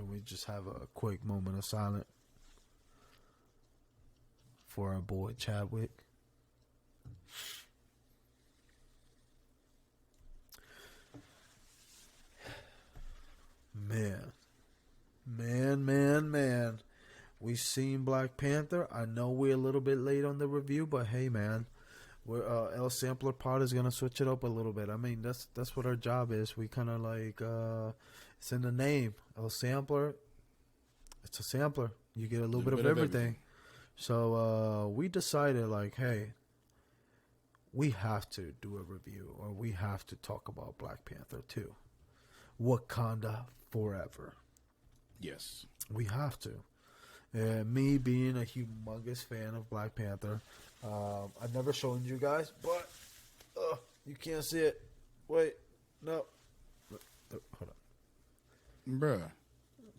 Can we just have a quick moment of silence for our boy Chadwick? Man, man. We seen Black Panther. I know we're a little bit late on the review, but hey, man, we're L Sampler Pod is gonna switch it up a little bit. I mean, that's what our job is. We kind of like it's in the name, L Sampler. It's a sampler. You get a little bit of everything. So we decided, like, hey, we have to do a review, or we have to talk about Black Panther 2. Wakanda Forever. Yes. We have to. And me being a humongous fan of Black Panther, I've never shown you guys, but you can't see it. Wait, no. Hold on. Bruh.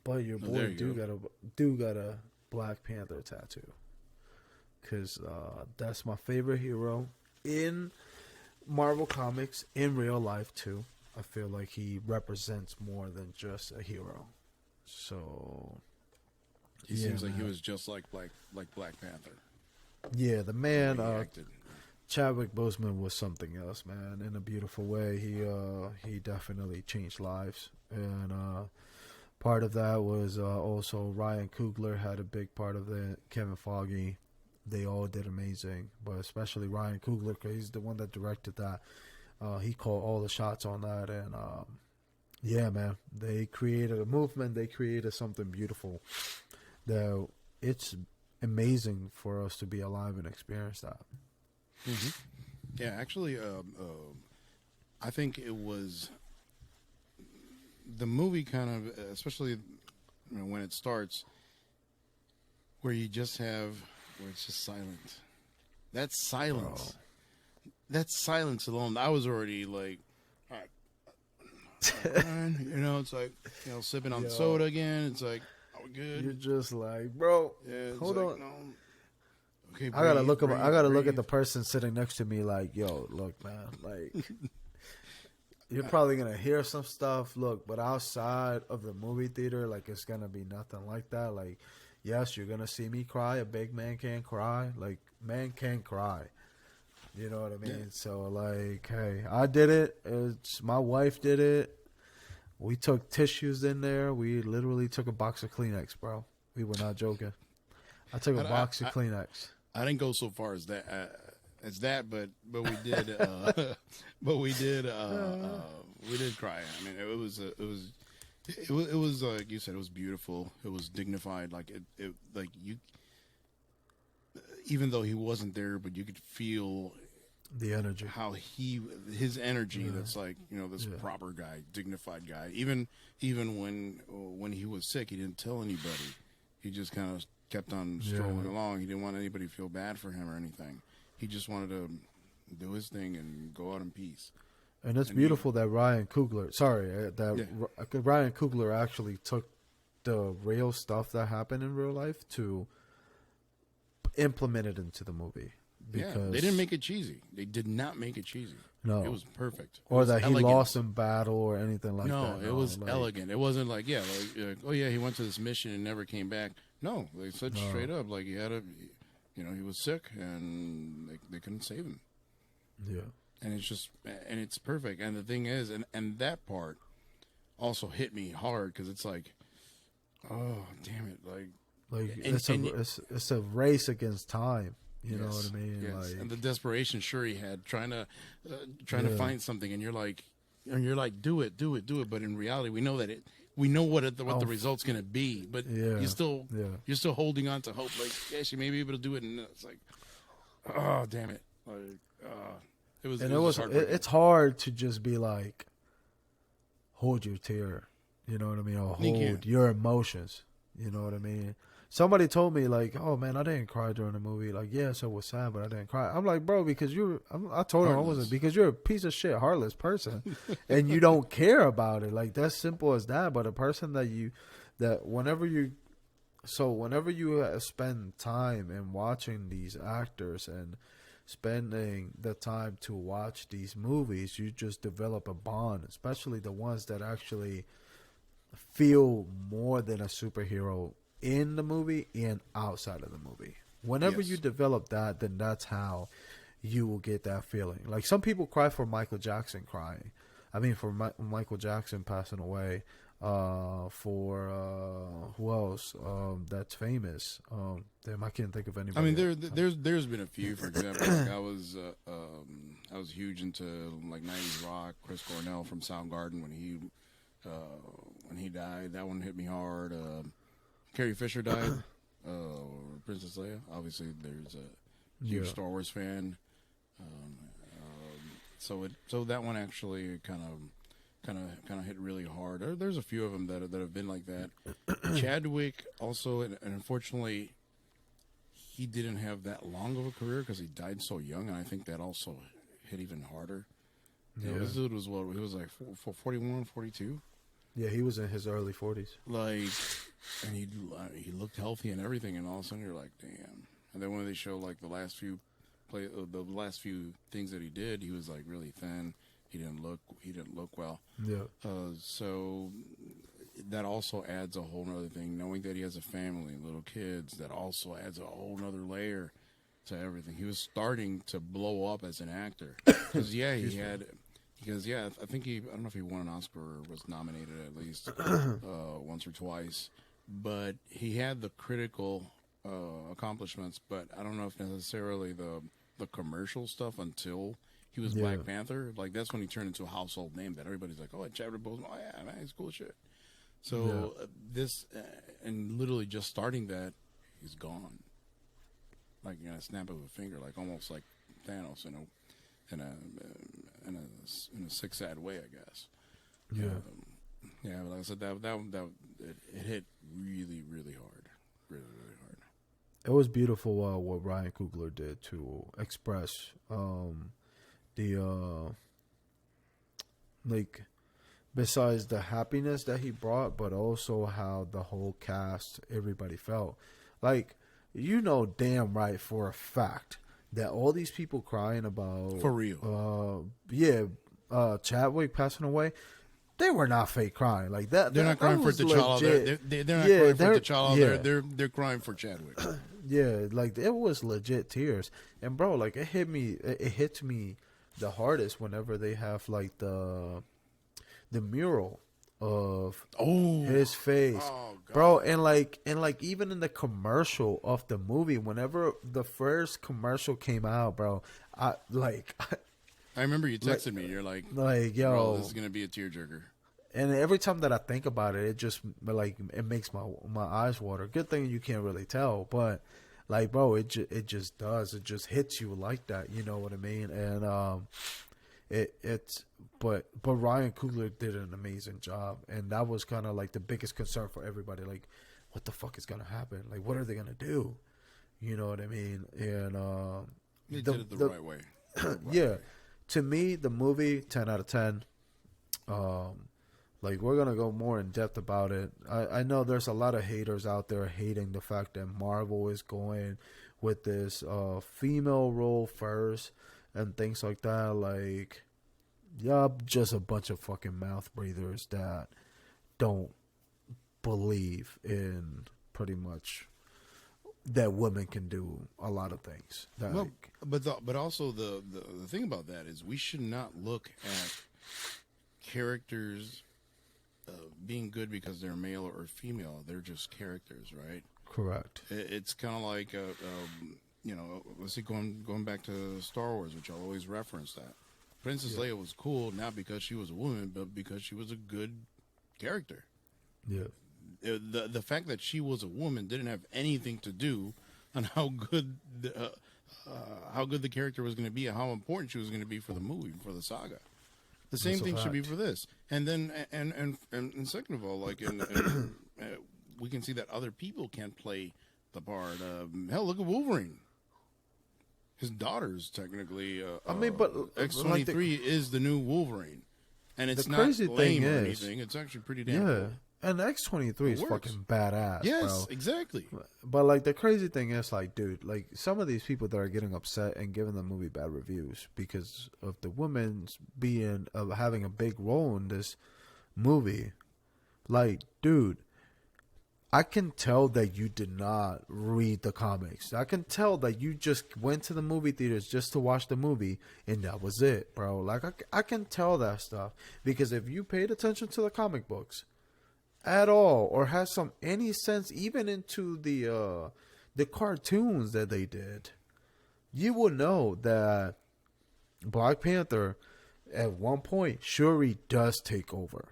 But your boy got a Black Panther tattoo. Because that's my favorite hero in Marvel Comics, in real life too. I feel like he represents more than just a hero. So he seems like he was just like Black Panther. Yeah, the man Chadwick Boseman was something else, man. In a beautiful way. He definitely changed lives. And part of that was also Ryan Coogler had a big part of it. Kevin Feige. They all did amazing, but especially Ryan Coogler, because he's the one that directed that. He called all the shots on that, and yeah, man, they created a movement. They created something beautiful. That it's amazing for us to be alive and experience that. Mm-hmm. Yeah, actually, I think it was the movie kind of, especially when it starts, where you just have. Where it's just silent. That silence. Bro. That silence alone. I was already like, all right, it's like, sipping on soda again. It's like, are we good? You're just like, bro. Yeah, hold like, on. No. Okay, I gotta look at the person sitting next to me. Like, yo, look, man. Like, you're probably gonna hear some stuff. Look, but outside of the movie theater, like, it's gonna be nothing like that. Like. Yes, you're going to see me cry. A big man can't cry. Like, man can't cry. You know what I mean? Yeah. So, like, hey, I did it. My wife did it. We took tissues in there. We literally took a box of Kleenex, bro. We were not joking. I took a box of Kleenex. I didn't go so far as that, but we did, we did cry. I mean, it was like you said, it was beautiful. It was dignified. Like it like you, even though he wasn't there, but you could feel the energy. How his energy. Yeah. That's like this proper guy, dignified guy. Even when he was sick, he didn't tell anybody. He just kind of kept on strolling along. He didn't want anybody to feel bad for him or anything. He just wanted to do his thing and go out in peace. And it's beautiful that Ryan Coogler, Ryan Coogler actually took the real stuff that happened in real life to implement it into the movie. Because they didn't make it cheesy. They did not make it cheesy. No. It was perfect. Or that he lost in battle or anything like that. No, it was elegant. It wasn't like, he went to this mission and never came back. No, they said straight up, like, he was sick and they couldn't save him. Yeah. And it's perfect. And the thing is, and that part also hit me hard because it's like, oh, damn it. It's a race against time. You know what I mean? Yes. Like, and the desperation Shuri had trying to find something, and you're like, do it. But in reality, we know what the result's going to be. But you're still holding on to hope. Like, she may be able to do it, and it's like, oh, damn it. Like, it's hard to just be like, hold your tear, you know what I mean, or hold your emotions, you know what I mean. Somebody told me like, oh man, I didn't cry during the movie. Like, yes, it was sad, but I didn't cry. I'm like, bro, because I told him I wasn't, because you're a piece of shit, heartless person, and you don't care about it. Like, that's simple as that. But a person whenever you spend time in watching these actors and spending the time to watch these movies, you just develop a bond, especially the ones that actually feel more than a superhero in the movie and outside of the movie. Whenever you Yes. develop that, then that's how you will get that feeling. Like some people cry for Michael Jackson crying. I mean, for Michael Jackson passing away. For who else? That's famous. Damn, I can't think of I mean, anybody. there's been a few. For example, like I was huge into like '90s rock. Chris Cornell from Soundgarden when he died, that one hit me hard. Carrie Fisher died. Princess Leia. Obviously, there's a huge Yeah. Star Wars fan. So that one actually kind of hit really hard. There's a few of them that have been like that. Chadwick also, and unfortunately, he didn't have that long of a career because he died so young, and I think that also hit even harder. You know, this dude was he was like 41, 42. Yeah, he was in his early 40s. Like, and he looked healthy and everything, and all of a sudden you're like, damn. And then when they show like the last few things that he did, he was like really thin. He didn't look well. Yeah. So that also adds a whole nother thing. Knowing that he has a family, little kids, that also adds a whole nother layer to everything. He was starting to blow up as an actor. Because I think I don't know if he won an Oscar or was nominated at least once or twice. But he had the critical accomplishments, but I don't know if necessarily the commercial stuff until he was Black Panther. Like, that's when he turned into a household name that everybody's like, oh, Chadwick Boseman, oh yeah, man, he's cool as shit. So this, and literally just starting that, he's gone. Like, you know, a snap of a finger, like almost like Thanos in a sick, sad way, I guess. Yeah. But like I said, that it hit really, really hard, really, really hard. It was beautiful what Ryan Coogler did to express the like, besides the happiness that he brought, but also how the whole cast, everybody felt. Like, you know damn right for a fact that all these people crying about, For real. Chadwick passing away, they were not fake crying like that. They're not crying for T'Challa. They're not crying for T'Challa. They're crying for Chadwick. Yeah, like it was legit tears. And bro, like it hits me the hardest whenever they have like the mural of his face. Oh, God. Bro, and like even in the commercial of the movie, whenever the first commercial came out, bro, I remember you texted me. You're like, yo, bro, this is gonna be a tearjerker. and every time that I think about it, it just like it makes my eyes water. Good thing you can't really tell, but like, bro, it just does. It just hits you like that. You know what I mean? And but Ryan Coogler did an amazing job, and that was kind of like the biggest concern for everybody. Like, what the fuck is gonna happen? Like, what are they gonna do? You know what I mean? And They did it the right way. yeah. To me, the movie 10 out of 10. Like, we're gonna go more in depth about it. I know there's a lot of haters out there hating the fact that Marvel is going with this female role first and things like that. Like, just a bunch of fucking mouth breathers that don't believe in pretty much that women can do a lot of things. Well, but also the thing about that is we should not look at characters being good because they're male or female. They're just characters, right? Correct. It's kind of like let's see, going back to Star Wars, which I'll always reference that Princess Leia was cool not because she was a woman, but because she was a good character. Yeah. The fact that she was a woman didn't have anything to do on how good the character was going to be, and how important she was going to be for the movie, for the saga. The same thing should be for this. And then, and second of all, like, we can see that other people can't play the part. Hell, look at Wolverine. His daughter's technically. But X-23 is the new Wolverine, and it's not lame or anything. It's actually pretty damn cool. And X-23 is fucking badass. Yes, bro. exactly. But like the crazy thing is, like, dude, like some of these people that are getting upset and giving the movie bad reviews because of the women's having a big role in this movie, Like, dude, I can tell that you did not read the comics. I can tell that you just went to the movie theaters just to watch the movie, and that was it, bro. Like, I can tell that stuff. Because if you paid attention to the comic books at all, or had any sense even into the cartoons that they did, you will know that Black Panther, at one point, Shuri does take over.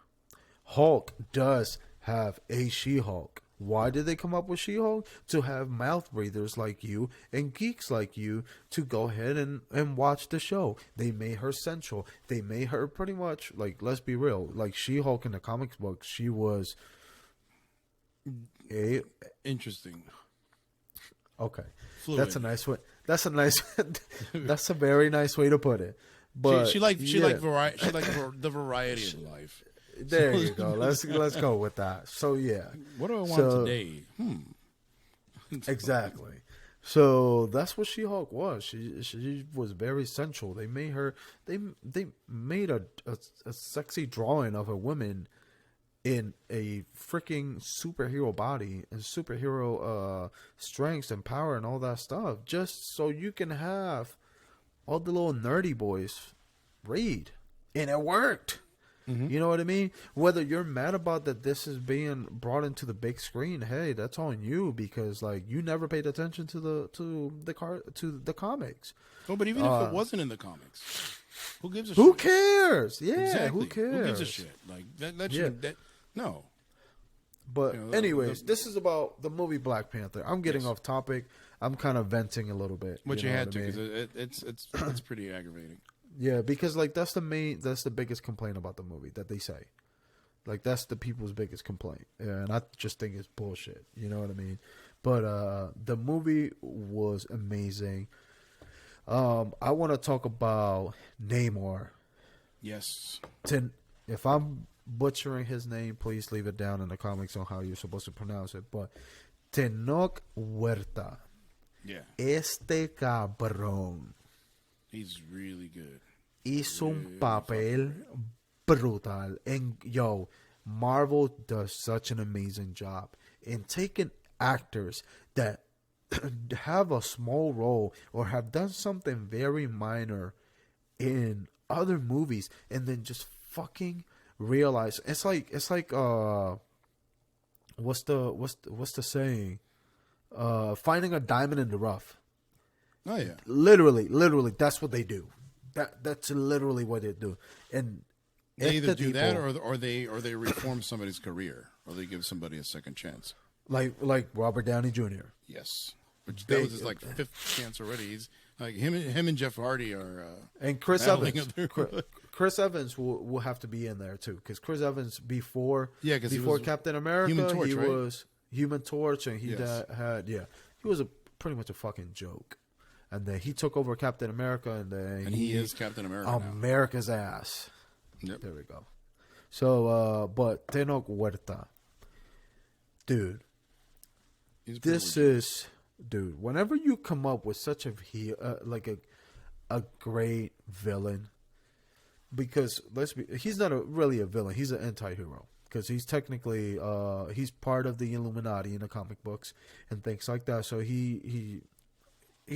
Hulk does have a She-Hulk. Why did they come up with She-Hulk? To have mouth breathers like you and geeks like you to go ahead and watch the show. They made her central. They made her pretty much, like, let's be real, like She-Hulk in the comics book, she was interesting. Okay. Fluid. That's a nice way. That's a very nice way to put it. But she liked the variety of life. There you go. Let's go with that. So yeah. What do I want today? Exactly. So that's what She-Hulk was. She was very central. They made her. They made a sexy drawing of a woman in a freaking superhero body and superhero strengths and power and all that stuff, just so you can have all the little nerdy boys read, and it worked. You know what I mean? Whether you're mad about that this is being brought into the big screen, hey, that's on you, because like you never paid attention to the comics. Oh, but even if it wasn't in the comics, who gives a who shit? cares? Yeah, Exactly. who cares? Who gives a shit? Like that no. But anyways, this is about the movie Black Panther. I'm getting off topic. I'm kind of venting a little bit. But you know had what to, I mean? because it's pretty aggravating. Yeah, because like that's the biggest complaint about the movie that they say. Like that's the people's biggest complaint. And I just think it's bullshit. You know what I mean? But the movie was amazing. I want to talk about Namor. Yes. If I'm butchering his name, please leave it down in the comments on how you're supposed to pronounce it. But Tenoch Huerta. Yeah. Este cabrón. He's really good. Hizo un papel brutal. And yo, Marvel does such an amazing job in taking actors that have a small role or have done something very minor in other movies and then just fucking realize it's like what's the saying? Finding a diamond in the rough. Oh yeah. Literally that's what they do. That's literally what they do. And they either do that or they reform somebody's career, or they give somebody a second chance. Like Robert Downey Jr. Yes. Which that was his like fifth chance already. He's like him and Jeff Hardy are and Chris Evans. Chris Evans will have to be in there too, because Chris Evans before Captain America, Human Torch, he right? was Human Torch, and he was pretty much a fucking joke. And then he took over Captain America, and then he is Captain America America's ass. Yep. There we go. So, but Tenoch Huerta, dude, dude. Whenever you come up with such a great villain, because he's not really a villain. He's an anti-hero. Because he's technically he's part of the Illuminati in the comic books and things like that. So he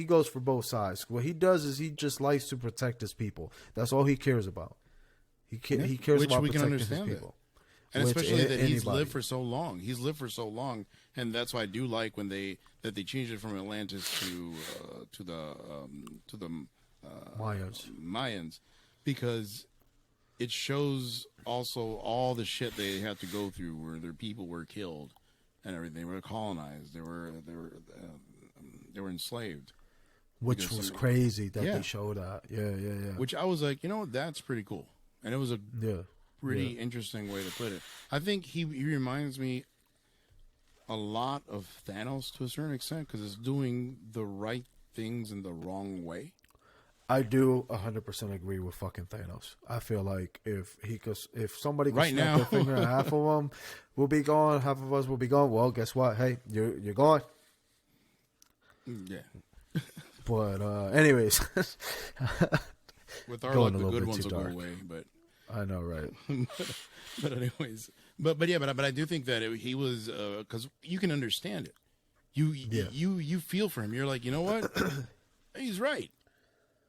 goes for both sides. What he does is he just likes to protect his people. That's all he cares about. He cares about protecting his people. And especially that he's lived for so long. He's lived for so long, and that's why I do like when they changed it from Atlantis to the Mayans, because it shows also all the shit they had to go through, where their people were killed and everything. They were colonized. They were enslaved. Which was crazy that they showed that. Yeah. Which I was like, that's pretty cool. And it was a pretty interesting way to put it. I think he reminds me a lot of Thanos to a certain extent, because it's doing the right things in the wrong way. I do 100% agree with fucking Thanos. I feel like if somebody could snap their finger, half of them will be gone, half of us will be gone. Well, guess what? Hey, you're gone. Yeah. But anyways, with our luck, the good ones will go away. But I know, right? but anyways, but I do think that he was because you can understand it. You feel for him. You're like, you know what? He's right.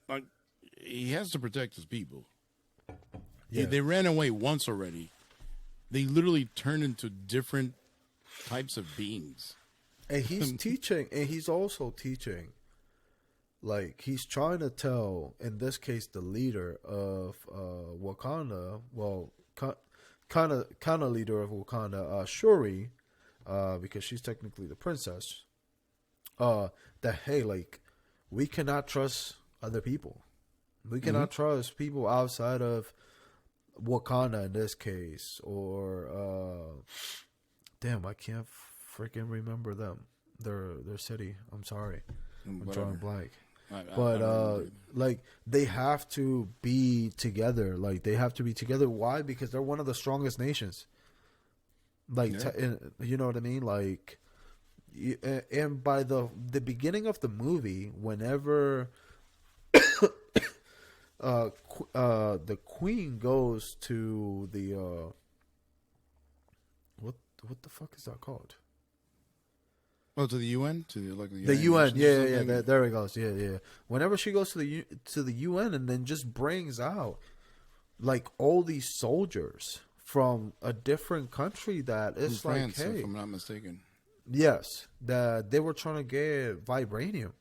Like he has to protect his people. Yeah. They ran away once already. They literally turned into different types of beings. And he's teaching, and he's also teaching. Like, he's trying to tell, in this case, the leader of Wakanda, well, kind of leader of Wakanda, Shuri, because she's technically the princess, that, hey, like, we cannot trust other people. We cannot trust people outside of Wakanda in this case, or damn, I can't freaking remember them, their city. I'm sorry, I'm drawing blank. But like they have to be together. Like they have to be together. Why? Because they're one of the strongest nations. Like you know what I mean? Like, and by the beginning of the movie, whenever the queen goes to the what the fuck is that called? Oh, to the UN, to the UN. Yeah. There it goes. Yeah. Whenever she goes to the UN and then just brings out like all these soldiers from a different country that is from France, like, hey, if I'm not mistaken. Yes, that they were trying to get vibranium.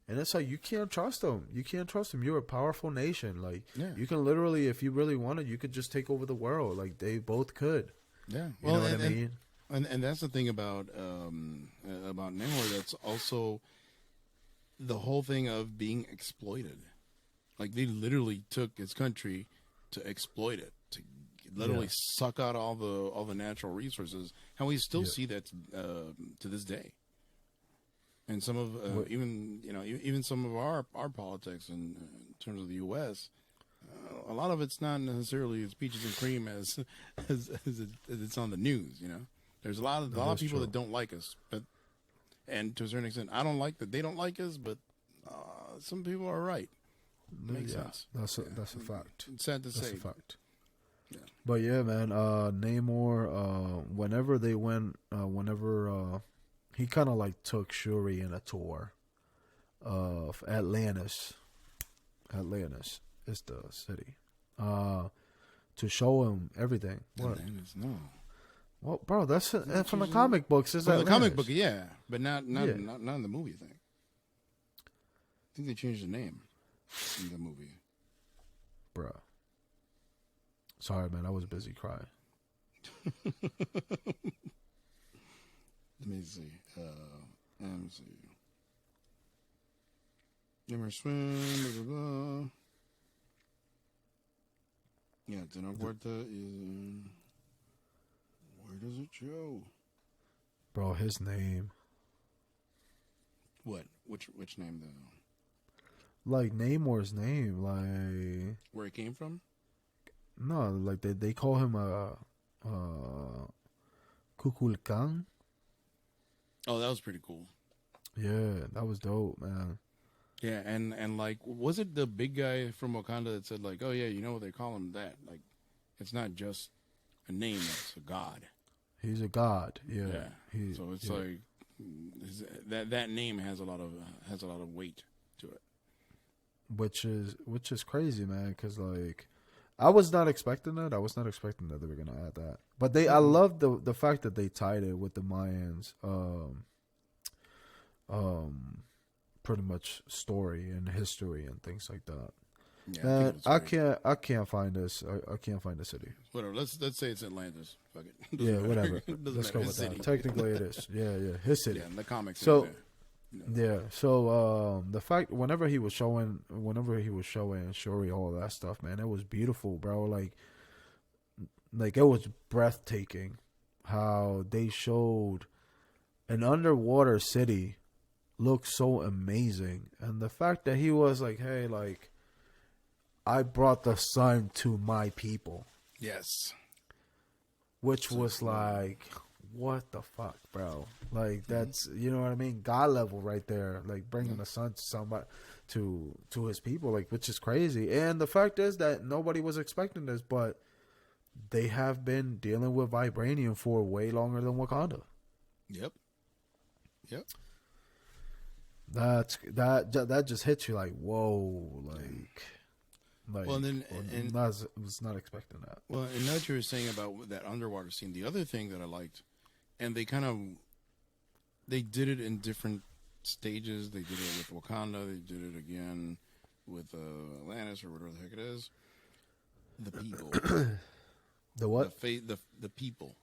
And it's like, you can't trust them. You can't trust them. You're a powerful nation. Like, you can literally, if you really wanted, you could just take over the world. Like, they both could. Yeah. You know what I mean? And that's the thing about Namor. That's also the whole thing of being exploited. Like, they literally took his country to exploit it, to literally suck out all the natural resources. And we still see that to this day. And some of even some of our politics in terms of the U.S., a lot of it's not necessarily as peaches and cream as it's on the news. You know, there's a lot of people that don't like us, and to a certain extent, I don't like that they don't like us, but some people are right. Makes sense. That's a fact. It's sad to say. That's a fact. Yeah. But yeah, man, Namor. Whenever they went, he kind of like took Shuri in a tour of Atlantis. Atlantis is the city. To show him everything. What? Atlantis, no. Well, bro, that's from the comic books. Is that the comic book? Yeah, but not in the movie thing. I think they changed the name in the movie. Bruh. Sorry, man. I was busy crying. Let me see. Let me see. Never swim. Blah, blah, blah. Yeah, Tena Huerta is. Where does it show? Bro, his name. What? Which name though? Like Namor's name, like where it came from? No, like they call him Kukulkan. Oh, that was pretty cool. Yeah, that was dope, man. Yeah, and like, was it the big guy from Wakanda that said like, oh yeah, you know what they call him that? Like, it's not just a name; it's a god. He's a god. Yeah. So it's like that name has a lot of weight to it. Which is crazy, man. Because like, I was not expecting that. I was not expecting that they were gonna add that. But I love the fact that they tied it with the Mayans, pretty much story and history and things like that. Yeah, man, I can't find this. I can't find the city. Whatever. Let's say it's Atlantis. Fuck it. Yeah, whatever. Let's go with that. Technically, it is. Yeah, his city. Yeah, in the comics. So. Yeah, so the fact whenever he was showing Shuri all that stuff, man, it was beautiful, bro. Like it was breathtaking how they showed an underwater city look so amazing, and the fact that he was like, "Hey, like I brought the sun to my people." Yes, which was like. What the fuck, bro? Like that's you know what I mean, God level right there. Like bringing the sun to somebody, to his people, like which is crazy. And the fact is that nobody was expecting this, but they have been dealing with vibranium for way longer than Wakanda. Yep. Yep. That just hits you like, whoa, Well, and then I was not expecting that. well, and what you were saying about that underwater scene, the other thing that I liked, and they did it in different stages. They did it with Wakanda. They did it again with Atlantis or whatever the heck it is. The people, The what? the people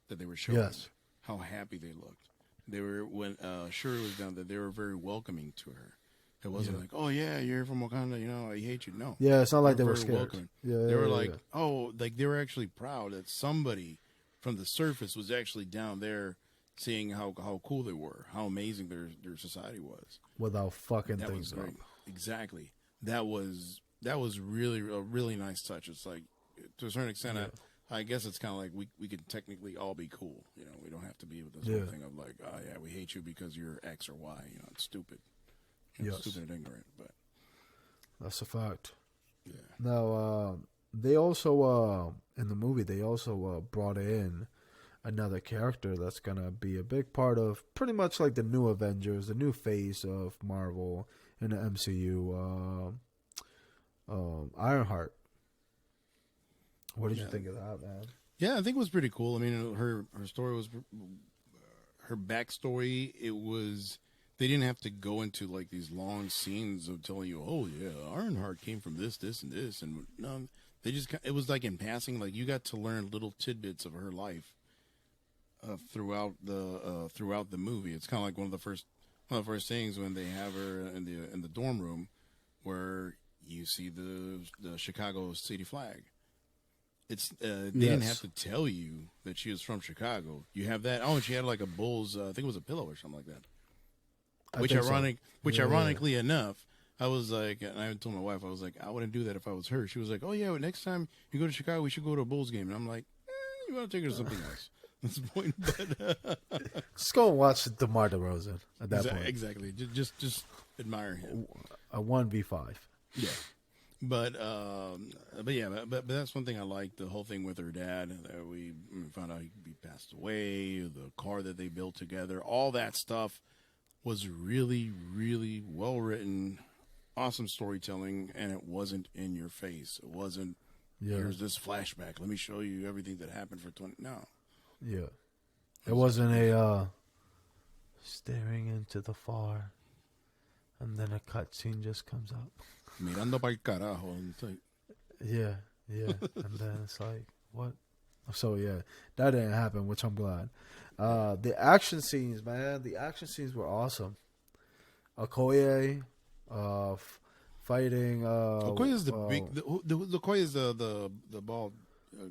that they were showing. Yes. How happy they looked. They were when Shuri was down there. They were very welcoming to her. It wasn't like, oh yeah, you're from Wakanda. You know, I hate you. No. Yeah, it's not like they were very scared. welcoming. Yeah, They were yeah, like, yeah. oh, like they were actually proud that somebody from the surface was actually down there, seeing how cool they were, how amazing their society was. Without fucking That things was great. up. Exactly. That was really a really nice touch. It's like, to a certain extent, I guess it's kind of like we can technically all be cool. You know, we don't have to be with this whole thing of like, oh yeah, we hate you because you're X or Y. You know, it's stupid. It's Yes. stupid and ignorant. But That's a fact. yeah, Now, they also in the movie they also brought in another character that's gonna be a big part of pretty much like the new Avengers, the new phase of Marvel in the MCU. Ironheart. What did you think of that, man? yeah, I think it was pretty cool. I mean, her story was her backstory. It was. They didn't have to go into like these long scenes of telling you, oh yeah, Ironheart came from this, and this, and no, they just it was like in passing. Like you got to learn little tidbits of her life throughout the movie. It's kind of like one of the first things when they have her in the dorm room, where you see the Chicago city flag. It's they didn't have to tell you that she was from Chicago. You have that. Oh, and she had like a Bulls. I think it was a pillow or something like that. Ironically enough, I was like, and I told my wife, I was like, I wouldn't do that if I was her. She was like, oh yeah, well, next time you go to Chicago, we should go to a Bulls game. And I'm like, you want to take her to something else? That's the point. But, Just go and watch DeMar DeRozan at that point. exactly. Just admire him. A 1v5. Yeah. But that's one thing I liked, the whole thing with her dad. We found out he passed away. The car that they built together, all that stuff was really, really well written, awesome storytelling, and it wasn't in your face. It wasn't, here's this flashback. Let me show you everything that happened for 20. No. Yeah. It wasn't a staring into the far, and then a cutscene just comes up. Mirando pa'l carajo. And it's like, Yeah. And then it's like, what? So, yeah, that didn't happen, which I'm glad. The action scenes, man, the action scenes were awesome. Okoye, fighting. Okoye is the Okoye is the bald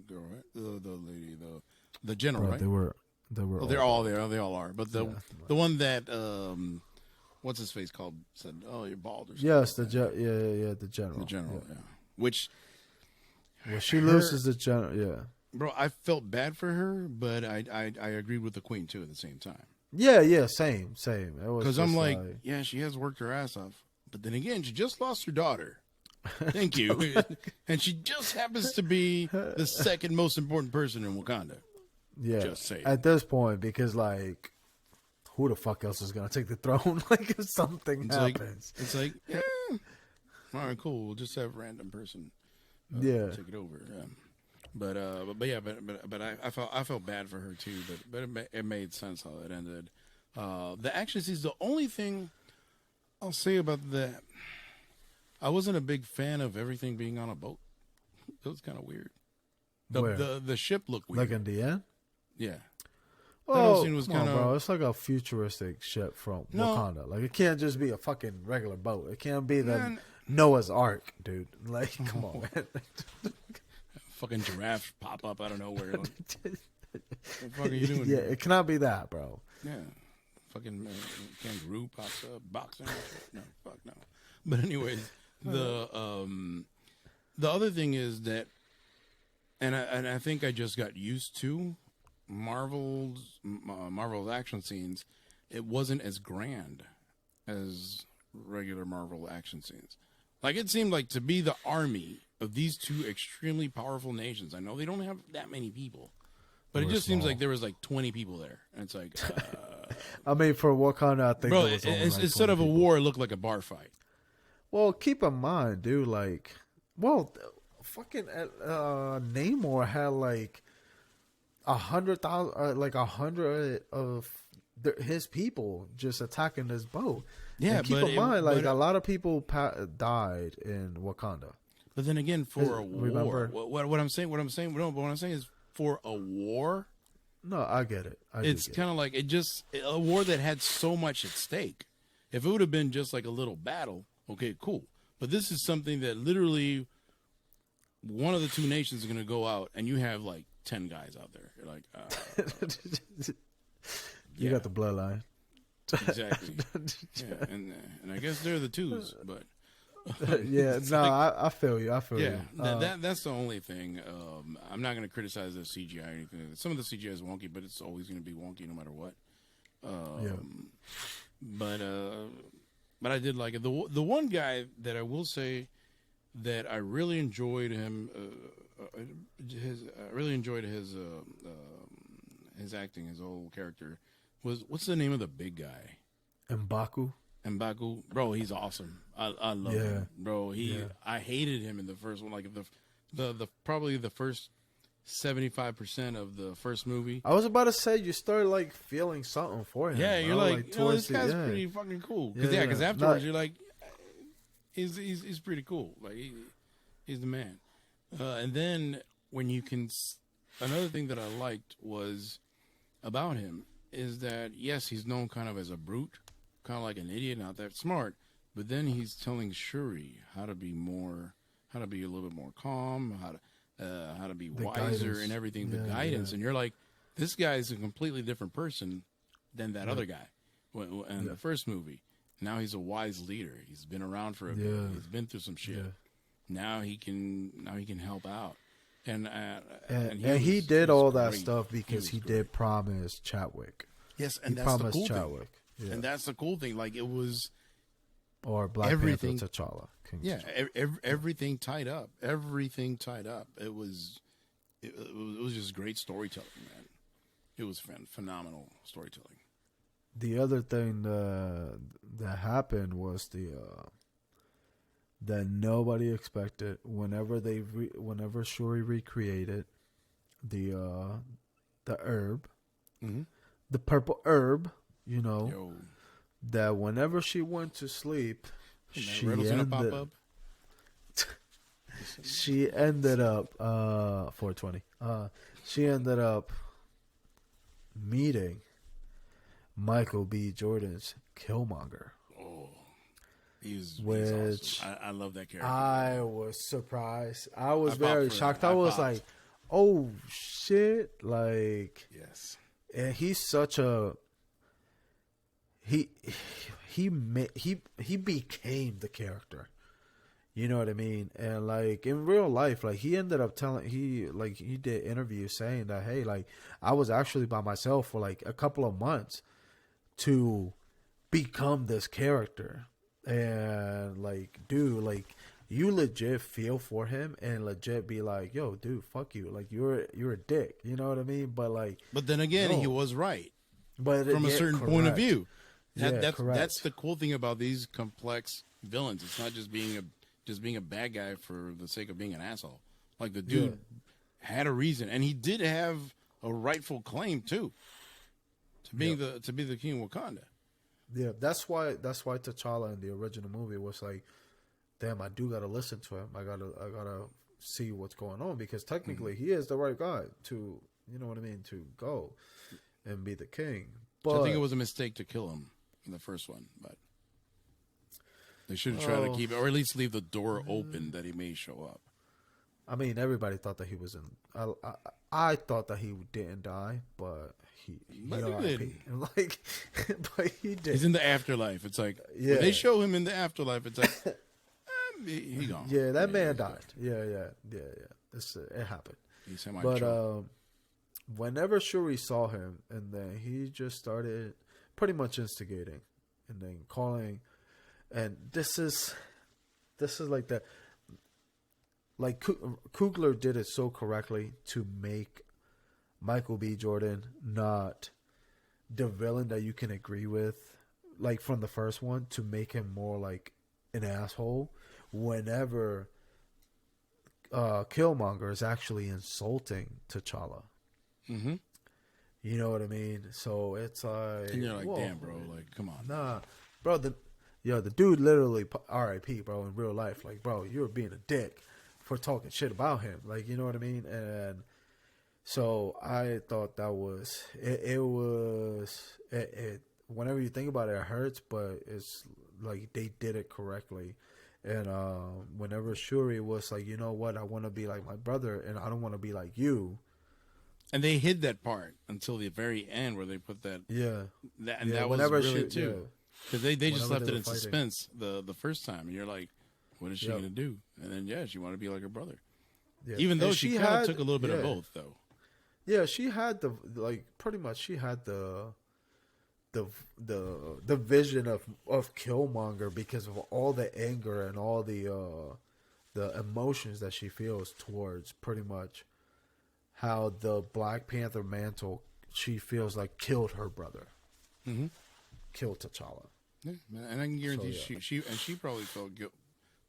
girl, right? The lady, the general, Bro, right? They were. Well, they're all there. They all are. But the one that what's his face called said, "Oh, you're bald." Or something. Yes, the the general. The general, yeah. Which well, she loses the general. Yeah. Bro, I felt bad for her, but I agreed with the queen too at the same time. Yeah, same. Because I'm like, yeah, she has worked her ass off, but then again, she just lost her daughter. Thank you, and she just happens to be the second most important person in Wakanda. Yeah, just saying. At this point, because like, who the fuck else is gonna take the throne? Like, if something happens, it's like, yeah, all right, cool. We'll just have a random person, take it over. Yeah. But I felt bad for her too. But it made sense how it ended. The action scenes. The only thing I'll say about that, I wasn't a big fan of everything being on a boat. It was kind of weird. The ship looked weird. Like in the end. Yeah. Oh, scene was come on, kinda... bro. It's like a futuristic ship from Wakanda. Like, it can't just be a fucking regular boat. It can't be the Noah's Ark, dude. Like, come on, man. Fucking giraffe pop up out of nowhere. Like, what the fuck are you doing? Yeah, it cannot be that, bro. Yeah. Fucking kangaroo pops up, boxing. No, fuck no. But anyways, the other thing is that, and I think I just got used to Marvel's action scenes. It wasn't as grand as regular Marvel action scenes. Like, it seemed like to be the army of these two extremely powerful nations. I know they don't have that many people, but it just seems like there was like 20 people there. And it's like, I mean, for Wakanda, I think bro, there was only like instead 20 of a people. war, it looked like a bar fight. Well, keep in mind, dude, like, well, fucking Namor had like 100,000, like 100 of his people just attacking his boat. Yeah, and keep but in mind, like but, a lot of people died in Wakanda. but then again, for a Remember? war, what I'm saying is for a war, No, I get it. it's kind of like a war that had so much at stake. If it would have been just like a little battle, okay, cool. But this is something that literally one of the two nations is going to go out, and you have like 10 guys out there. You're like, You got the bloodline. exactly. Yeah, and I guess they're the twos, but Yeah, no, like, I feel you. I feel yeah, you. that's the only thing. I'm not going to criticize the CGI or anything. Some of the CGI is wonky, but it's always going to be wonky no matter what. But I did like it. The one guy that I will say that I really enjoyed him. I really enjoyed his acting, his whole character. Was what's the name of the big guy? M'Baku. M'Baku, bro, he's awesome. I love him, bro. I hated him in the first one. Like the probably the first 75% of the first movie. I was about to say you started like feeling something for him. Yeah, you're bro. like oh, this guy's pretty fucking cool. Because afterwards you're like, he's pretty cool. Like he's the man. And then when you can, another thing that I liked was about him is that yes, he's known kind of as a brute, kind of like an idiot, not that smart. But then he's telling Shuri how to be a little bit more calm, how to be wiser guidance. and everything, the guidance. And you're like, this guy is a completely different person than that other guy in the first movie. Now he's a wise leader. He's been around for a bit. He's been through some shit. Yeah. Now he can help out. And he did all that stuff because he did promise Chadwick. Yes, and he that's the promised cool Chadwick. thing. Yeah. And that's the cool thing. Like it was, or Black Panther T'Challa. Everything tied up. Everything tied up. It was just great storytelling, man. It was phenomenal storytelling. The other thing that happened was that nobody expected. Whenever Shuri recreated the herb, the purple herb, that whenever she went to sleep, she ended up 420. She ended up meeting Michael B. Jordan's Killmonger. Oh, he's awesome. I love that character. I was surprised. I was very shocked. I was like, "Oh shit!" Like, yes. And he's such a he became the character. You know what I mean? And like in real life, like he ended up he did interviews saying that, hey, like I was actually by myself for like a couple of months to become this character. And like, dude, like you legit feel for him and legit be like, yo, dude, fuck you. Like you're a dick. You know what I mean? But then again, he was right. But from a certain point of view. Correct. That's the cool thing about these complex villains. It's not just being a bad guy for the sake of being an asshole. Like the dude had a reason, and he did have a rightful claim too to being to be the king of Wakanda. Yeah, that's why T'Challa in the original movie was like, damn, I do gotta listen to him. I gotta see what's going on, because technically he is the right guy to, you know what I mean, to go and be the king. But so I think it was a mistake to kill him in the first one, but they should have tried to keep it, or at least leave the door open that he may show up. I mean, everybody thought that he was in. I thought that he didn't die, but he did. Like, but he did. He's in the afterlife. It's like when they show him in the afterlife, it's like he gone. Yeah, that man died. Yeah. It happened. But whenever Shuri saw him, and then he just started pretty much instigating, and then calling. And this is this is like the like Coogler did it so correctly to make Michael B. Jordan not the villain that you can agree with, like from the first one, to make him more like an asshole whenever Killmonger is actually insulting T'Challa. Mm-hmm. You know what I mean? So it's like, And you're like, whoa, damn, bro, like, come on. nah, bro. The dude literally R.I.P. bro in real life. Like, bro, you were being a dick for talking shit about him. Like, you know what I mean? And so I thought that was it. Whenever you think about it, it hurts, but it's like they did it correctly. And whenever Shuri was like, you know what, I want to be like my brother, and I don't want to be like you. And they hid that part until the very end, where they put that. Yeah, And that was really too, because they just left it in suspense the first time, and you're like, what is she gonna do? And then she wanted to be like her brother, even though she kind of took a little bit of both, though. Yeah, she had pretty much she had the vision of Killmonger because of all the anger and all the emotions that she feels towards pretty much how the Black Panther mantle she feels like killed her brother, killed T'Challa. Yeah, and I can guarantee she probably felt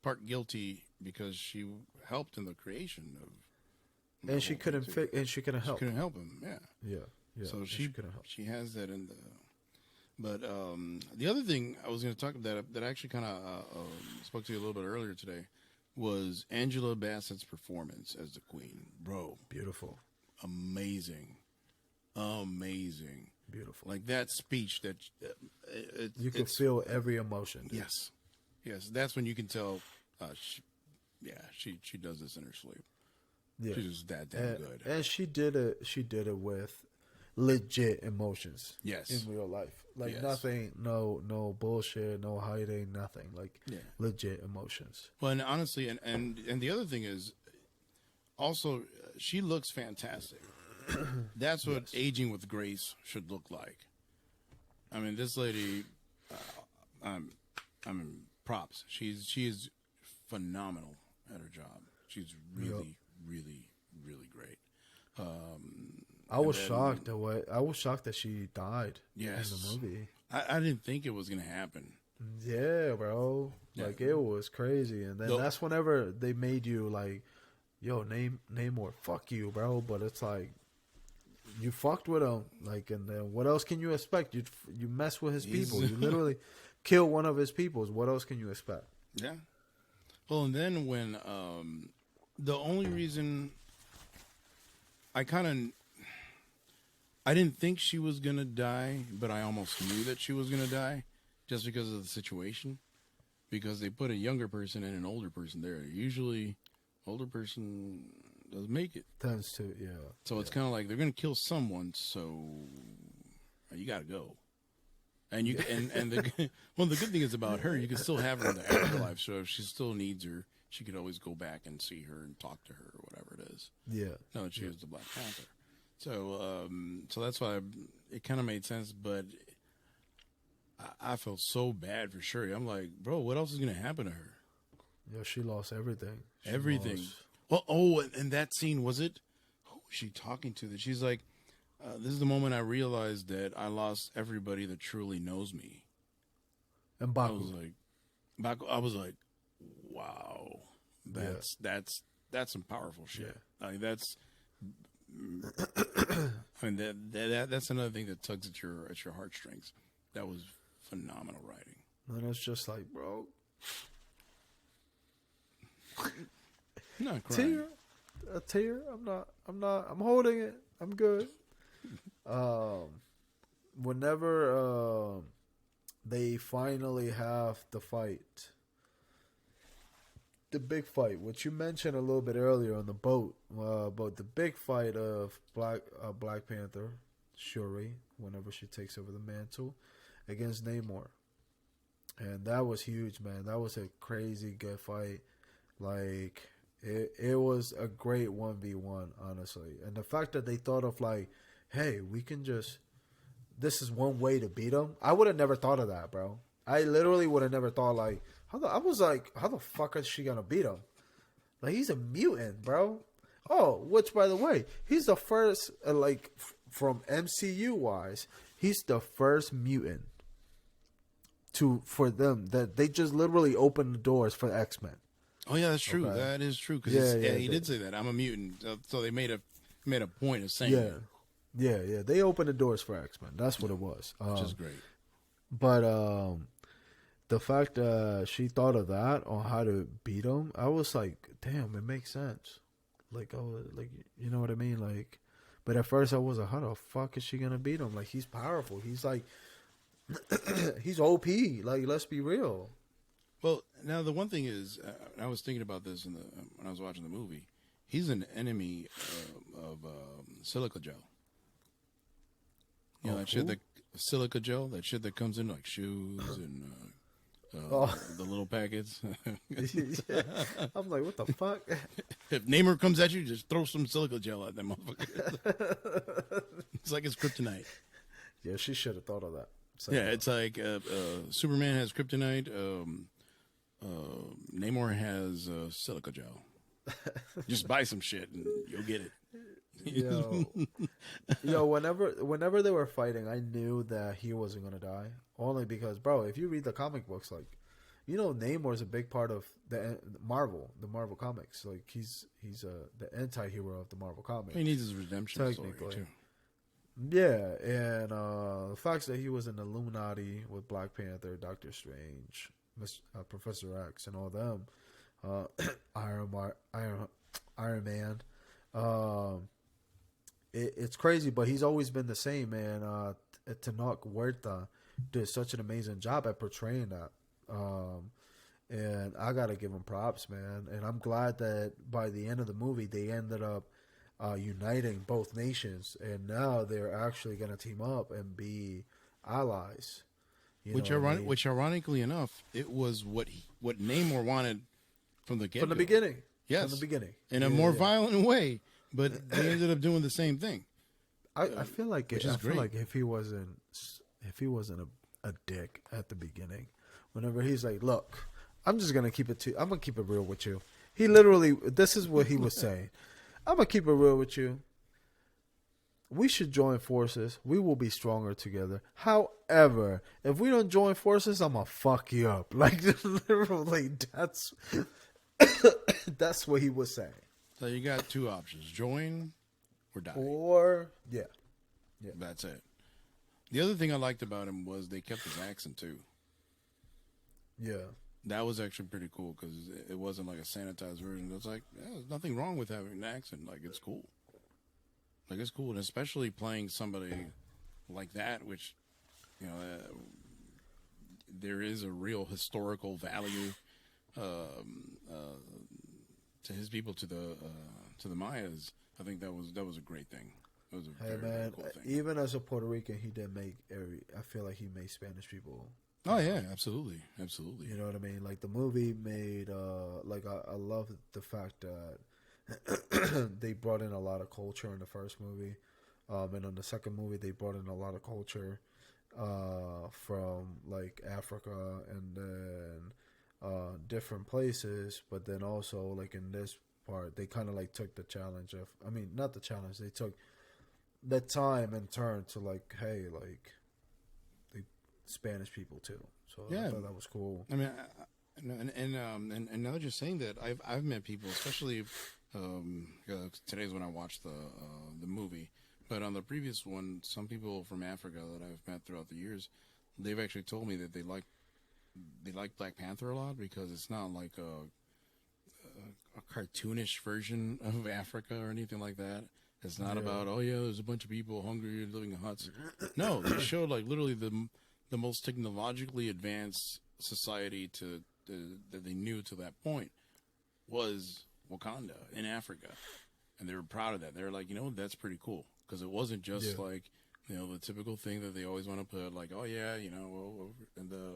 part guilty because she helped in the creation of. And she couldn't help. She couldn't help him. Yeah. So she couldn't help. She has that in the. But the other thing I was going to talk about that I actually kind of spoke to you a little bit earlier today was Angela Bassett's performance as the Queen. Bro, beautiful, amazing, beautiful. Like that speech that you can feel every emotion. Yes, that's when you can tell. She does this in her sleep. Yeah. She's just that damn good. And she did it with legit emotions. Yes. In real life. Like nothing, no bullshit, no hiding, nothing. Like legit emotions. Well, and honestly, and the other thing is also she looks fantastic. That's what aging with grace should look like. I mean, this lady, I mean, props. She is phenomenal at her job. She's really great. I was shocked that she died in the movie. I didn't think it was gonna happen. Yeah, bro. Like it was crazy. And then that's whenever they made you like, yo, Namor, fuck you, bro. But it's like you fucked with him. Like, and then what else can you expect? You mess with his people. You literally kill one of his people. What else can you expect? Yeah. Well, and then when the only reason I didn't think she was going to die, but I almost knew that she was going to die just because of the situation. Because they put a younger person and an older person there. Usually, older person doesn't make it. Tends to, yeah. So it's kind of like they're going to kill someone, so you got to go. And you and the good thing is about her, you can still have her in the afterlife. So if she still needs her, she could always go back and see her and talk to her or whatever it is. Yeah. Now that she is the Black Panther. So so that's why it kind of made sense, but I felt so bad for Shuri. I'm like, bro, what else is going to happen to her? Yeah, she lost everything. Everything. Well, and that scene, was it? Who was she talking to? That she's like, this is the moment I realized that I lost everybody that truly knows me. And Baku. I was like, wow, that's some powerful shit. Yeah. I mean, that's another thing that tugs at your heartstrings. That was phenomenal writing. And it's just like, bro, I'm not crying. A tear. I'm not. I'm holding it. I'm good. Whenever they finally have the fight, the big fight, which you mentioned a little bit earlier on the boat, about the big fight of Black Panther, Shuri, whenever she takes over the mantle against Namor. And that was huge, man. That was a crazy good fight. Like, it was a great 1v1, honestly. And the fact that they thought of, like, hey, we can just, this is one way to beat them. I would have never thought of that, bro. I literally would have never thought, like, I was like, how the fuck is she gonna beat him? Like, he's a mutant, bro. Oh, which by the way, he's the first from MCU wise, he's the first mutant for them that they just literally opened the doors for X-Men. Oh yeah, that's true. Okay. That is true. Because he did say that I'm a mutant. So they made a point of saying that. Yeah. They opened the doors for X-Men. That's what it was. Which is great. But the fact that she thought of that on how to beat him, I was like, damn, it makes sense. Like, you know what I mean? Like, but at first I was like, how the fuck is she gonna beat him? Like, he's powerful. He's like, he's OP. Like, let's be real. Well, now the one thing is, I was thinking about this when I was watching the movie. He's an enemy of silica gel. You know that shit, that silica gel, that shit that comes in like shoes and the little packets. Yeah. I'm like, what the fuck? If Namor comes at you, just throw some silica gel at that motherfucker. It's like it's kryptonite. Yeah, she should have thought of that. So, yeah, it's like Superman has kryptonite. Namor has silica gel. Just buy some shit and you'll get it. Yo, whenever they were fighting, I knew that he wasn't gonna die. Only because, bro, if you read the comic books, like, you know, Namor's a big part of the Marvel comics. Like, he's the anti-hero of the Marvel comics. He needs his redemption story too. Yeah, and the fact that he was in the Illuminati with Black Panther, Doctor Strange, Professor X, and all them, Iron Man. It's crazy, but he's always been the same, man. Tenoch Huerta did such an amazing job at portraying that. And I gotta give him props, man. And I'm glad that by the end of the movie, they ended up uniting both nations, and now they're actually gonna team up and be allies. Which ironically enough, it was what Namor wanted from the get-go. From the beginning. Yes, from the beginning, in a more violent way. But they ended up doing the same thing. I feel like which is great. Feel like if he wasn't a dick at the beginning, whenever he's like, "Look, I'm gonna keep it real with you." He literally, this is what he was saying. I'm gonna keep it real with you. We should join forces. We will be stronger together. However, if we don't join forces, I'm gonna fuck you up. Like, literally, that's what he was saying. So you got two options: join or die. Yeah. That's it. The other thing I liked about him was they kept his accent too. Yeah, that was actually pretty cool because it wasn't like a sanitized version. It was like, there's nothing wrong with having an accent. Like, it's cool. Like, it's cool, and especially playing somebody like that, which, you know, there is a real historical value to his people, to the Mayas. I think that was a great thing. It was a very cool thing. Even as a Puerto Rican, he did make I feel like he made Spanish people. Oh yeah, absolutely. You know what I mean? Like, the movie made I love the fact that they brought in a lot of culture in the first movie, and in the second movie they brought in a lot of culture from like Africa and then different places, but then also like in this part they kind of like took the challenge of, I mean, not the challenge, they took the time and turn to like, hey, like, they Spanish people too. So yeah, I thought that was cool. I mean, and now that you're saying that, I've met people, especially today's when I watched the movie, but on the previous one, some people from Africa that I've met throughout the years, they've actually told me that they like Black Panther a lot because it's not like a cartoonish version of Africa or anything like that. It's not about, oh yeah, there's a bunch of people hungry living in huts. No, they showed like literally the most technologically advanced society that they knew to that point was Wakanda in Africa, and they were proud of that. They were like, that's pretty cool, because it wasn't just like, the typical thing that they always want to put, like, oh yeah, and the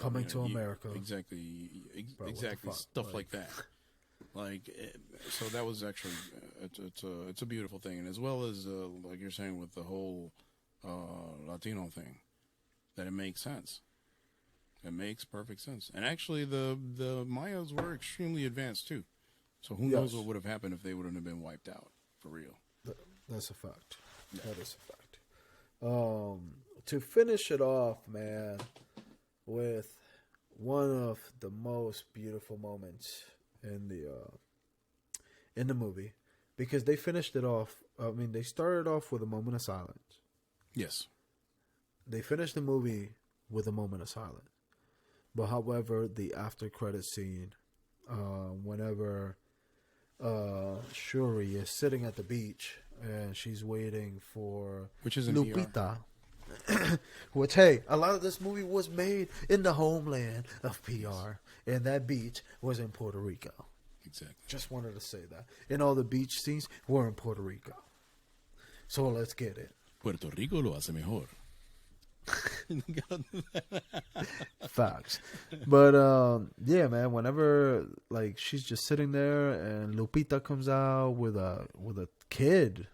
coming to America, exactly, stuff like that. Like, so that was actually it's a beautiful thing, and as well as like you're saying with the whole Latino thing, that it makes sense. It makes perfect sense. And actually, the Mayas were extremely advanced too. So who Yes. knows what would have happened if they wouldn't have been wiped out for real. That's a fact. Yeah. That is a fact. To finish it off, man, with one of the most beautiful moments in the movie, because they finished it off. I mean, they started off with a moment of silence. Yes. They finished the movie with a moment of silence. But however, the after credit scene, whenever Shuri is sitting at the beach and she's waiting for Which is an Lupita. Which, hey, a lot of this movie was made in the homeland of PR, and that beach was in Puerto Rico. Exactly. Just wanted to say that. And all the beach scenes were in Puerto Rico. So let's get it. Puerto Rico lo hace mejor. Facts. But yeah, man, whenever like she's just sitting there and Lupita comes out with a kid.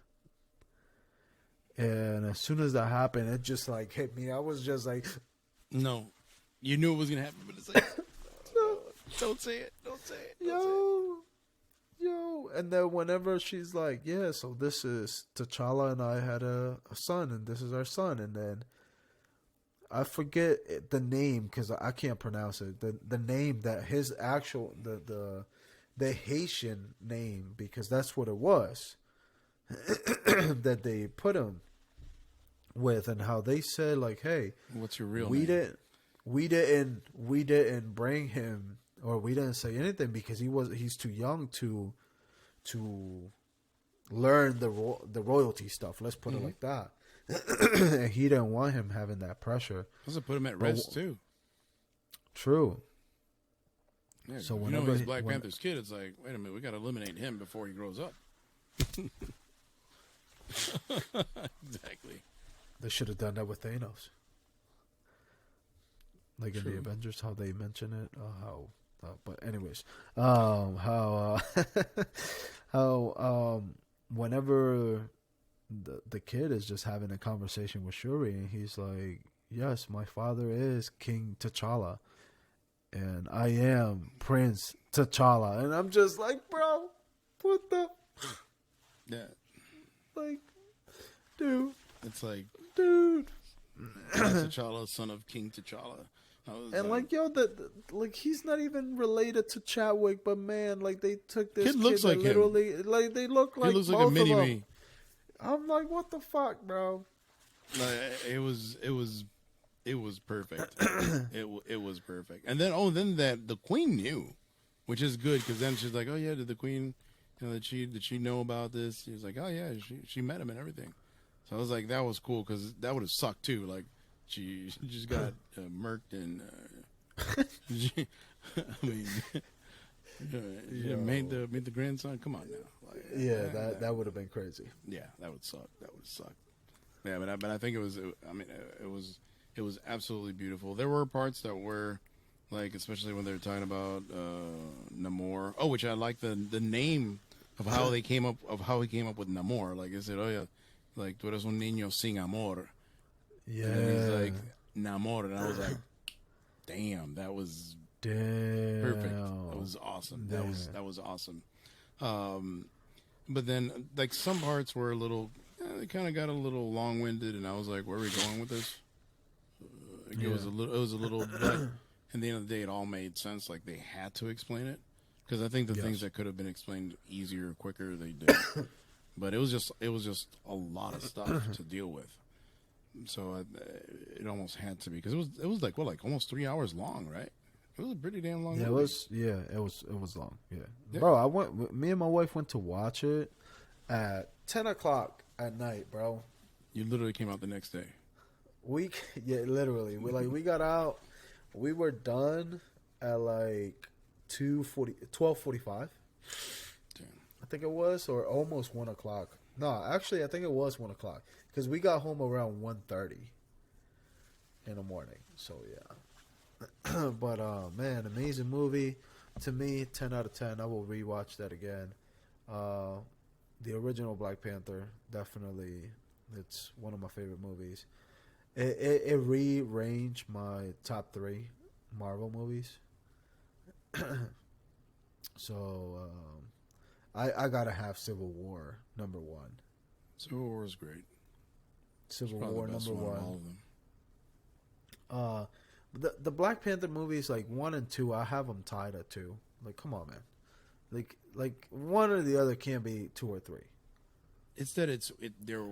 And as soon as that happened, it just like hit me. I was just like, No. You knew it was going to happen, but it's like, no, don't say it. Don't say it. Don't say it. yo. And then whenever she's like, yeah, so this is T'Challa and I had a son, and this is our son. And then I forget the name because I can't pronounce it. The name that his actual, the Haitian name, because that's what it was that they put him with, and how they said like, hey, What's your real name? we didn't bring him, or we didn't say anything because he's too young to learn the royalty stuff. Let's put it like that. And he didn't want him having that pressure. Also put him at rest too. True. Yeah, So if you know whenever he's Black Panther's kid, it's like, wait a minute, we got to eliminate him before he grows up. Exactly. They should have done that with Thanos. Like in True. the Avengers, how they mention it, but anyways, how whenever the kid is just having a conversation with Shuri, and he's like, "Yes, my father is King T'Challa, and I am Prince T'Challa," and I'm just like, bro, what the, Yeah. like, dude, It's like dude. T'Challa, son of King T'Challa. And like, yo, like he's not even related to Chadwick, but man, like they took this Kid looks like him. literally, like they look like he looks like both a mini of them. me. I'm like, what the fuck, bro? Like, it was perfect. it was perfect. And then then the Queen knew, which is good because then she's like, oh yeah, did the Queen, did she know about this? He was like, oh yeah, she met him and everything. So I was like, that was cool because that would have sucked too. Like she just got murked and I mean, made the grandson. Come on now. Like, Yeah, that would have been crazy. yeah, that would suck. That would suck. Yeah, but I think it was. I mean, it was absolutely beautiful. There were parts that were like, especially when they were talking about Namor. Oh, which I like the name of how he came up with Namor. Like I said, oh yeah, like tú eres un niño sin amor. Yeah. And then he's like Namor, and I was like, damn, that was Damn. perfect. That was awesome. Damn. That was awesome. But then like some parts were a little, they kind of got a little long winded, and I was like, where are we going with this? It was a little, but at the end of the day, it all made sense. Like they had to explain it because I think the things that could have been explained easier, quicker, they did. But it was just a lot of stuff to deal with. So it almost had to be because it was like almost 3 hours long, right? It was a pretty damn long. Yeah, movie. it was long. Yeah, bro. Me and my wife went to watch it at 10:00 at night, bro. You literally came out the next day. Literally. We got out. We were done at like 12:45. Damn. I think it was, or almost 1:00. No, actually, I think it was 1:00 because we got home around 1:30 in the morning. So yeah, but man, amazing movie. To me, 10 out of 10. I will rewatch that again. The original Black Panther, definitely, it's one of my favorite movies. It rearranged my top 3 Marvel movies. So I gotta have Civil War number one. Civil War is great. Civil Probably War the best number one of one. all of them. The Black Panther movies, like 1 and 2, I have them tied at 2. Like, come on, man. Like one or the other can't be 2 or 3. It's that they're.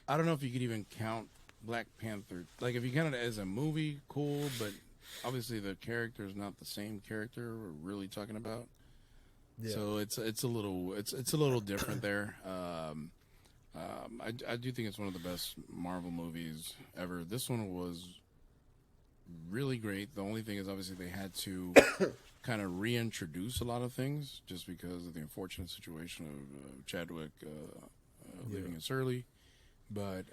I don't know if you could even count Black Panther. Like, if you count it as a movie, cool, but obviously the character is not the same character we're really talking about. Yeah. So it's a little different there. I do think it's one of the best Marvel movies ever. This one was really great. The only thing is, obviously, they had to kind of reintroduce a lot of things just because of the unfortunate situation of Chadwick leaving us early. But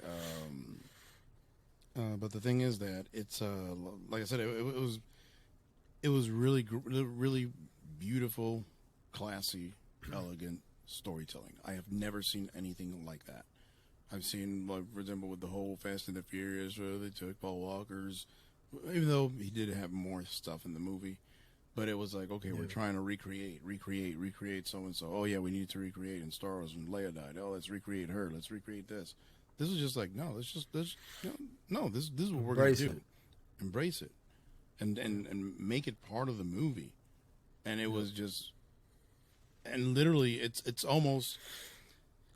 the thing is that it's like I said, it was really really beautiful, classy, elegant storytelling. I have never seen anything like that. I've seen, like, for example, with the whole Fast and the Furious, where they took Paul Walker's, even though he did have more stuff in the movie, but it was like, okay, we're trying to recreate so and so. Oh yeah, we need to recreate in Star Wars when Leia died. Oh, let's recreate her. Let's recreate this. This was just like, no, this is what we're going to do. Embrace it, and make it part of the movie. And it was just, and literally, it's almost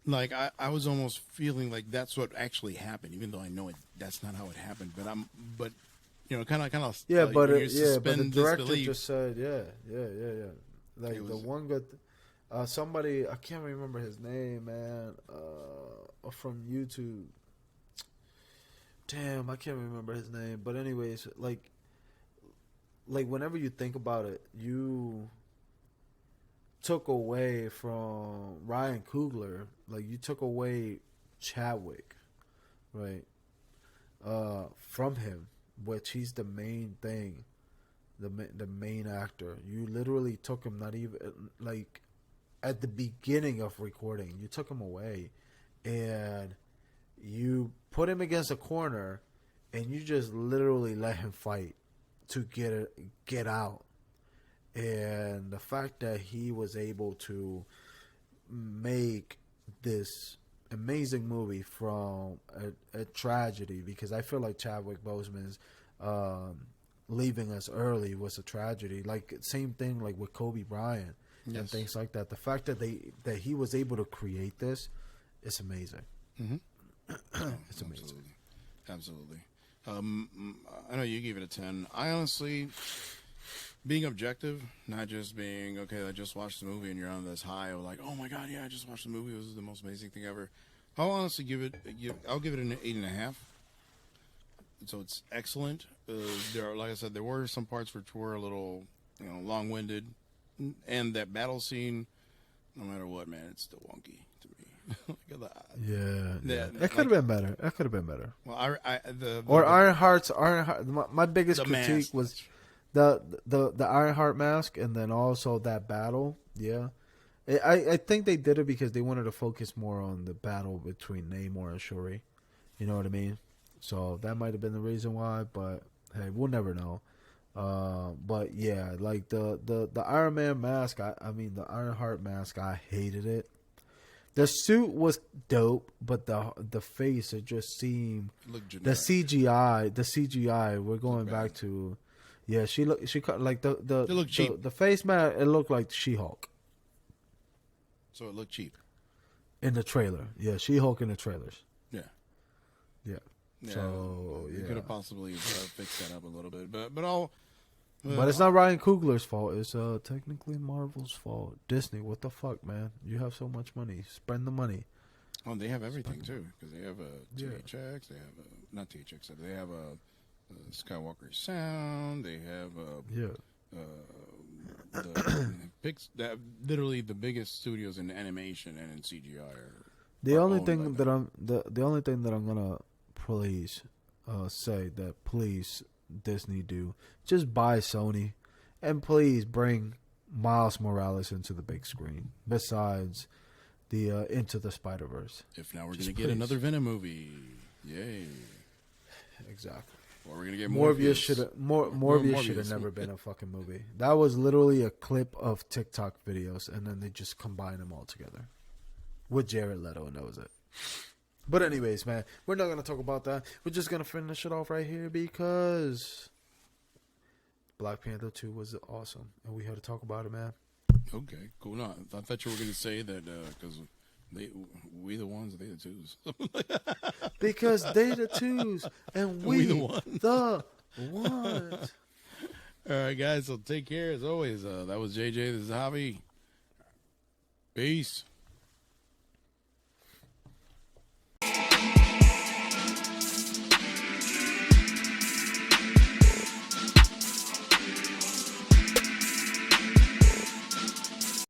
like I was almost feeling like that's what actually happened, even though I know that's not how it happened. But kind of Yeah, but you but the director disbelief. just said, yeah. Like the one good, somebody, I can't remember his name, man, from YouTube. Damn, I can't remember his name. But anyways, like whenever you think about it, you took away from Ryan Coogler, like you took away Chadwick, right? From him, which he's the main thing, the main actor. You literally took him, not even like at the beginning of recording. You took him away, and you put him against a corner, and you just literally let him fight to get out. And the fact that he was able to make this amazing movie from a tragedy, because I feel like Chadwick Boseman's leaving us early was a tragedy. Like, same thing like with Kobe Bryant and things like that. The fact that he was able to create this is amazing. Mm-hmm. It's amazing. Absolutely. I know you gave it a 10. I honestly, being objective, not just being, okay, I just watched the movie and you're on this high of like, oh my God, yeah, I just watched the movie. It was the most amazing thing ever. I'll honestly I'll give it an 8.5. So it's excellent. Like I said, there were some parts which were a little, long-winded. And that battle scene, no matter what, man, it's still wonky to me. It could have been better. It could have been better. Well, Ironheart's my biggest critique mask. was the Ironheart mask, and then also that battle. Yeah, I think they did it because they wanted to focus more on the battle between Namor and Shuri. You know what I mean? So that might have been the reason why, but hey, we'll never know. But yeah, like the Iron Man mask, the Ironheart mask, I hated it. The suit was dope, but the face, it just seemed the CGI. We're going back to, she cut like looked cheap. The face mask. It looked like She-Hulk. So it looked cheap in the trailer. Yeah, She-Hulk in the trailers. Yeah. So you could have possibly fixed that up a little bit, but it's not Ryan Coogler's fault. It's technically Marvel's fault. Disney, what the fuck, man? You have so much money. Spend the money. Oh, they have everything too, because they have THX. They have not THX. They have a Skywalker Sound. They have literally the biggest studios in animation and in CGI are. The only thing that I'm gonna please say that please Disney do, just buy Sony, and please bring Miles Morales into the big screen. Besides the Into the Spider-Verse. If now we're going to get another Venom movie, yay! Exactly. Or we're gonna get Morbius should have Morbius should have Morbius. never been a fucking movie. That was literally a clip of TikTok videos, and then they just combined them all together with Jared Leto, and that was it. But anyways, man, we're not gonna talk about that. We're just gonna finish it off right here because Black Panther 2 was awesome, and we had to talk about it, man. Okay, cool. No, I thought you were gonna say that because we the ones, they the twos. Because they the twos, and we the ones. the ones. All right, guys. So take care as always. That was JJ. This is Javi. Peace.